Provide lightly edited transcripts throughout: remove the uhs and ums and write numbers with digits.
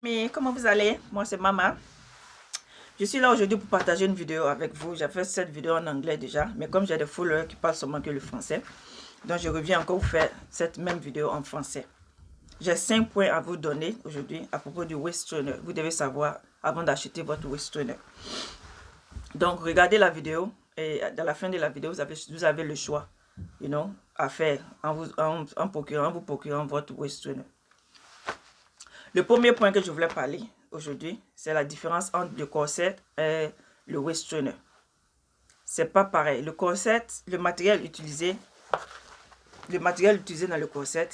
Mais comment vous allez? Moi c'est Mama. Je suis là aujourd'hui pour partager une vidéo avec vous. J'ai fait cette vidéo en anglais déjà, mais comme j'ai des followers qui parlent seulement que le français, donc je reviens encore vous faire cette même vidéo en français. J'ai 5 points à vous donner aujourd'hui à propos du waist trainer. Vous devez savoir avant d'acheter votre waist trainer. Donc regardez la vidéo et dans la fin de la vidéo, vous avez le choix, à faire en vous procurant votre waist trainer. Le premier point que je voulais parler aujourd'hui, c'est la différence entre le corset et le waist trainer. C'est pas pareil. Le corset, le matériel utilisé dans le corset,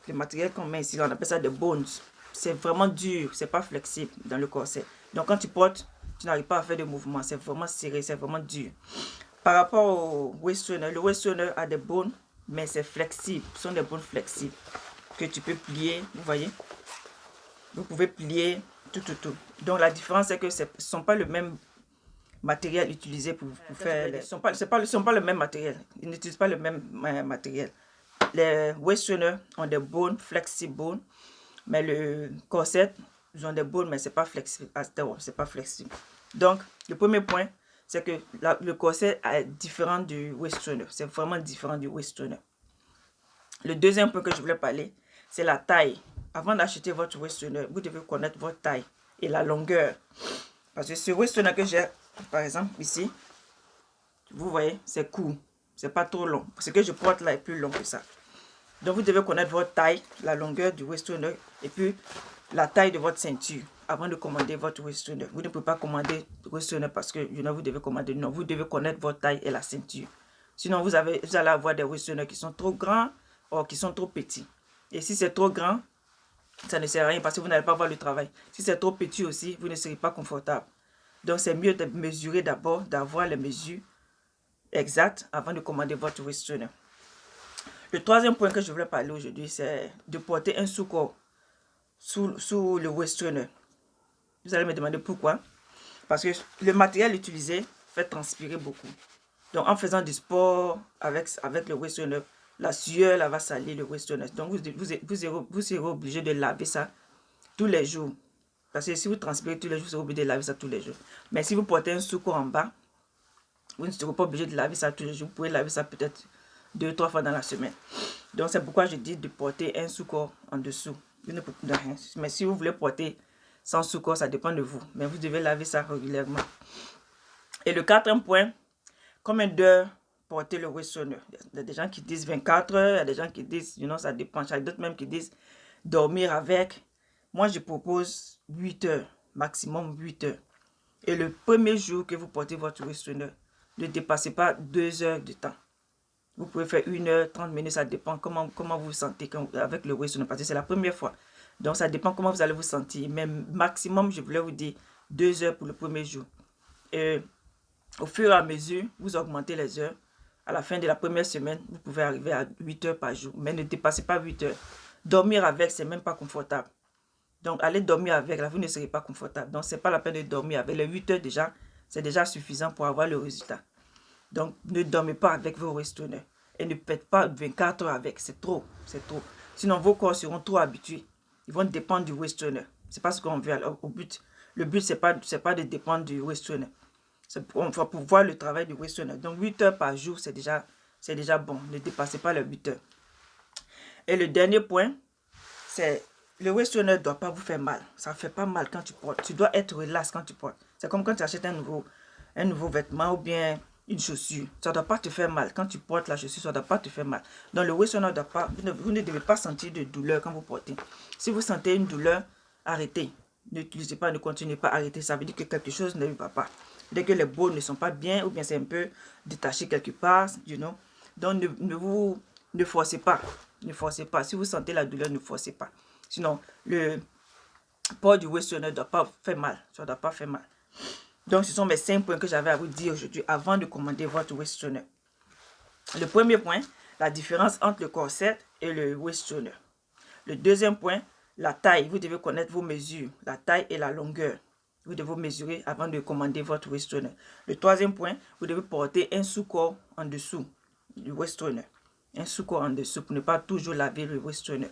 le matériel qu'on met ici, on appelle ça des bones. C'est vraiment dur, c'est pas flexible dans le corset. Donc quand tu portes, tu n'arrives pas à faire de mouvement, c'est vraiment serré, c'est vraiment dur. Par rapport au waist trainer, le waist trainer a des bones, mais c'est flexible. Ce sont des bones flexibles que tu peux plier, vous voyez. Vous pouvez plier tout. Donc la différence c'est que ce ne sont pas le même matériel utilisé pour faire. Ce ne sont pas le même matériel. Ils n'utilisent pas le même matériel. Les waist trainers ont des bones, flexible bones, mais le corset, ils ont des bones, mais c'est pas flexible. C'est pas flexible. Donc le premier point, c'est que le corset est différent du waist trainer. C'est vraiment différent du waist trainer. Le deuxième point que je voulais parler, c'est la taille. Avant d'acheter votre waist trainer, vous devez connaître votre taille et la longueur. Parce que ce waist trainer que j'ai, par exemple, ici, vous voyez, c'est court. C'est pas trop long. Ce que je porte là est plus long que ça. Donc, vous devez connaître votre taille, la longueur du waist trainer et puis la taille de votre ceinture avant de commander votre waist trainer. Vous ne pouvez pas commander waist trainer parce que vous devez commander. Non, vous devez connaître votre taille et la ceinture. Sinon, vous allez avoir des waist trainers qui sont trop grands ou qui sont trop petits. Et si c'est trop grand, ça ne sert à rien parce que vous n'allez pas voir le travail. Si c'est trop petit aussi, vous ne serez pas confortable. Donc, c'est mieux de mesurer d'abord, d'avoir les mesures exactes avant de commander votre waist trainer. Le troisième point que je voulais parler aujourd'hui, c'est de porter un sous-corps sous le waist trainer. Vous allez me demander pourquoi. Parce que le matériel utilisé fait transpirer beaucoup. Donc, en faisant du sport avec le waist trainer, la sueur là, va salir le waist trainer. Donc, vous serez obligé de laver ça tous les jours. Parce que si vous transpirez tous les jours, vous serez obligé de laver ça tous les jours. Mais si vous portez un sous-corps en bas, vous ne serez pas obligé de laver ça tous les jours. Vous pouvez laver ça peut-être 2-3 fois dans la semaine. Donc, c'est pourquoi je dis de porter un sous-corps en dessous. Mais si vous voulez porter sans sous-corps, ça dépend de vous. Mais vous devez laver ça régulièrement. Et le quatrième point, combien d'heures porter le waist trainer? Il y a des gens qui disent 24 heures, il y a des gens qui disent, ça dépend. Il y a d'autres même qui disent dormir avec. Moi, je propose 8 heures, maximum 8 heures. Et le premier jour que vous portez votre waist trainer, ne dépassez pas 2 heures de temps. Vous pouvez faire 1 heure, 30 minutes, ça dépend comment vous vous sentez avec le waist trainer, parce que c'est la première fois. Donc, ça dépend comment vous allez vous sentir. Mais maximum, je voulais vous dire 2 heures pour le premier jour. Et au fur et à mesure, vous augmentez les heures. À la fin de la première semaine, vous pouvez arriver à 8 heures par jour. Mais ne dépassez pas 8 heures. Dormir avec, c'est même pas confortable. Donc, allez dormir avec, là, vous ne serez pas confortable. Donc, ce n'est pas la peine de dormir avec. Les 8 heures déjà, c'est déjà suffisant pour avoir le résultat. Donc, ne dormez pas avec vos waist trainers. Et ne faites pas 24 heures avec. C'est trop, c'est trop. Sinon, vos corps seront trop habitués. Ils vont dépendre du waist trainer. Ce n'est pas ce qu'on veut. Alors, le but, ce n'est pas de dépendre du waist trainer. C'est pour voir le travail du waist trainer. Donc, 8 heures par jour, c'est déjà bon. Ne dépassez pas les 8 heures. Et le dernier point, c'est le waist trainer ne doit pas vous faire mal. Ça ne fait pas mal quand tu portes. Tu dois être relax quand tu portes. C'est comme quand tu achètes un nouveau vêtement ou bien une chaussure. Ça ne doit pas te faire mal. Quand tu portes la chaussure, ça ne doit pas te faire mal. Donc, le waist trainer ne doit pas... Vous ne devez pas sentir de douleur quand vous portez. Si vous sentez une douleur, arrêtez. N'utilisez pas, ne continuez pas, arrêtez. Ça veut dire que quelque chose ne va pas. Dès que les bols ne sont pas bien ou bien c'est un peu détaché quelque part, Donc, ne forcez pas. Ne forcez pas. Si vous sentez la douleur, ne forcez pas. Sinon, le port du waist trainer ne doit pas faire mal. Ça ne doit pas faire mal. Donc, ce sont mes 5 points que j'avais à vous dire aujourd'hui avant de commander votre waist trainer. Le premier point, la différence entre le corset et le waist trainer. Le deuxième point, la taille. Vous devez connaître vos mesures, la taille et la longueur. Vous devez mesurer avant de commander votre waist trainer. Le troisième point, vous devez porter un sous-corps en dessous du waist trainer. Un sous-corps en dessous pour ne pas toujours laver le waist trainer.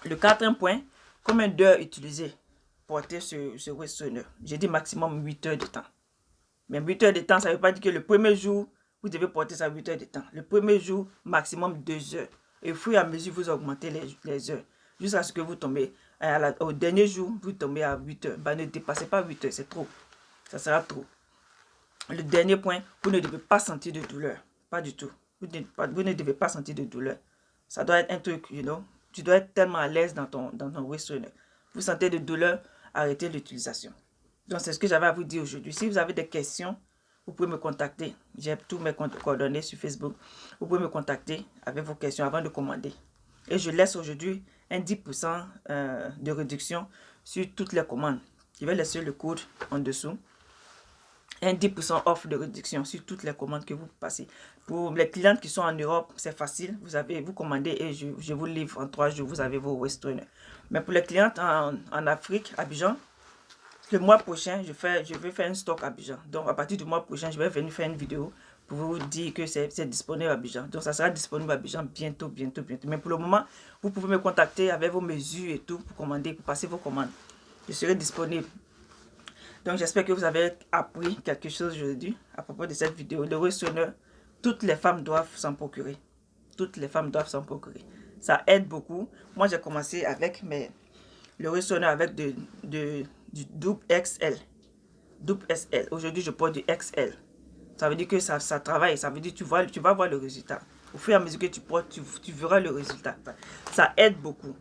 Le quatrième point, Combien d'heures utiliser porter ce waist trainer? J'ai dit maximum 8 heures de temps. Mais 8 heures de temps, ça ne veut pas dire que le premier jour, vous devez porter ça 8 heures de temps. Le premier jour, maximum 2 heures. Et au fur et à mesure, vous augmentez les heures. Jusqu'à ce que vous tombez, au dernier jour, vous tombez à 8 heures. Ben, ne dépassez pas 8 heures, c'est trop. Ça sera trop. Le dernier point, vous ne devez pas sentir de douleur. Pas du tout. Vous ne devez pas sentir de douleur. Ça doit être un truc, tu dois être tellement à l'aise dans ton waist trainer. Vous sentez de douleur, arrêtez l'utilisation. Donc, c'est ce que j'avais à vous dire aujourd'hui. Si vous avez des questions, vous pouvez me contacter. J'ai tous mes coordonnées sur Facebook. Vous pouvez me contacter avec vos questions avant de commander. Et je laisse aujourd'hui un 10% de réduction sur toutes les commandes. Je vais laisser le code en dessous. Un 10% off de réduction sur toutes les commandes que vous passez. Pour les clientes qui sont en Europe, c'est facile. Vous commandez et je vous livre en 3 jours. Vous avez vos waist trainers. Mais pour les clientes en Afrique, Abidjan, le mois prochain, je vais faire un stock à Abidjan. Donc, à partir du mois prochain, je vais venir faire une vidéo pour vous dire que c'est disponible à Abidjan. Donc, ça sera disponible à Abidjan bientôt. Mais pour le moment, vous pouvez me contacter avec vos mesures et tout pour commander, pour passer vos commandes. Je serai disponible. Donc, j'espère que vous avez appris quelque chose aujourd'hui à propos de cette vidéo. Le waist trainer, toutes les femmes doivent s'en procurer. Toutes les femmes doivent s'en procurer. Ça aide beaucoup. Moi, j'ai commencé avec le waist trainer avec du double XL. Double SL. Aujourd'hui, je porte du XL. Ça veut dire que ça travaille. Ça veut dire que tu vas voir le résultat. Au fur et à mesure que tu portes, tu verras le résultat. Ça aide beaucoup.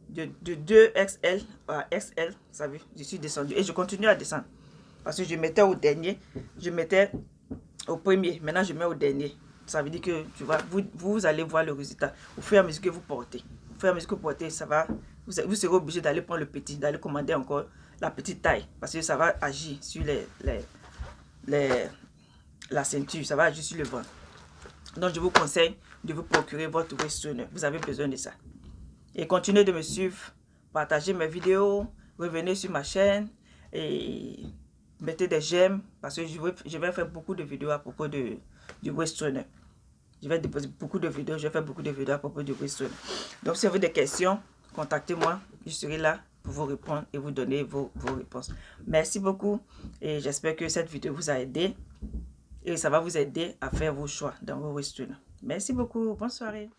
De 2XL à XL, ça veut, je suis descendu. Et je continue à descendre. Parce que je mettais au dernier. Je mettais au premier. Maintenant, je mets au dernier. Ça veut dire que vous allez voir le résultat. Au fur et à mesure que vous portez. Au fur et à mesure que vous portez, ça va. Vous serez obligé d'aller prendre le petit, d'aller commander encore la petite taille. Parce que ça va agir sur la ceinture. Ça va agir sur le ventre. Donc, je vous conseille de vous procurer votre waist trainer. Vous avez besoin de ça. Et continuez de me suivre, partagez mes vidéos, revenez sur ma chaîne et mettez des j'aime parce que je vais faire beaucoup de vidéos à propos du waist trainer. Je vais déposer beaucoup de vidéos, je vais faire beaucoup de vidéos à propos du waist trainer. Donc si vous avez des questions, contactez-moi, je serai là pour vous répondre et vous donner vos réponses. Merci beaucoup et j'espère que cette vidéo vous a aidé et ça va vous aider à faire vos choix dans vos waist trainer. Merci beaucoup, bonne soirée.